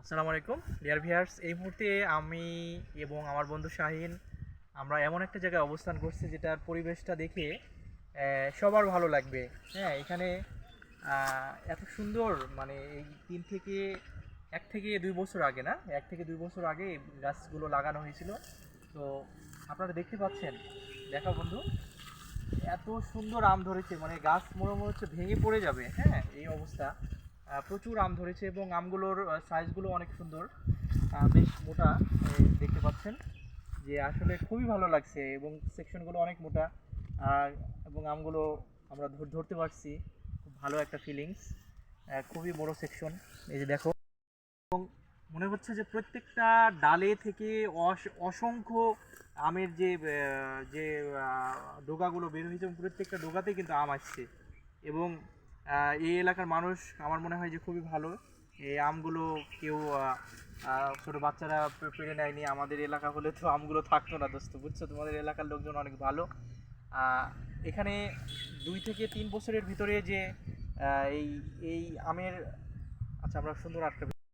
আসসালামু আলাইকুম dear viewers. এই মুহূর্তে আমি এবং আমার বন্ধু শাহিন আমরা এমন একটা জায়গায় অবস্থান করছি যেটার পরিবেশটা দেখে সবার ভালো লাগবে। হ্যাঁ, এখানে এত সুন্দর, মানে এই 1 থেকে 2 বছর আগে, না 1 থেকে 2 বছর আগে এই গাছগুলো লাগানো হয়েছিল। তো আপনারা দেখতে পাচ্ছেন, দেখা বন্ধু, এত সুন্দর আম ধরেছে, মানে গাছ মনে মনে হচ্ছে ভেঙে পড়ে যাবে। হ্যাঁ, এই অবস্থা। প্রচুর আম ধরেছে এবং আমগুলোর সাইজগুলো অনেক সুন্দর, বেশ মোটা। দেখতে পাচ্ছেন যে আসলে খুবই ভালো লাগছে এবং সেকশনগুলো অনেক মোটা। আর এবং আমগুলো আমরা ধরতে পারছি, খুব ভালো একটা ফিলিংস। খুবই বড় সেকশন, এই যে দেখো। মনে হচ্ছে যে প্রত্যেকটা ডালে থেকে অসংখ্য আমের যে ডোগাগুলো বের হয়েছে, এবং প্রত্যেকটা ডোগাতেই কিন্তু আম আসছে। এবং এই এলাকার মানুষ আমার মনে হয় যে খুবই ভালো। এই আমগুলো কেউ ছোটো বাচ্চারা পেরে নেয়নি। আমাদের এলাকা হলে তো আমগুলো থাকতো না দোস্ত, বুঝছো? তোমাদের এলাকার লোকজন অনেক ভালো। এখানে 2 থেকে 3 বছরের ভিতরে যে এই এই আমের, আচ্ছা আমরা সুন্দর আটকা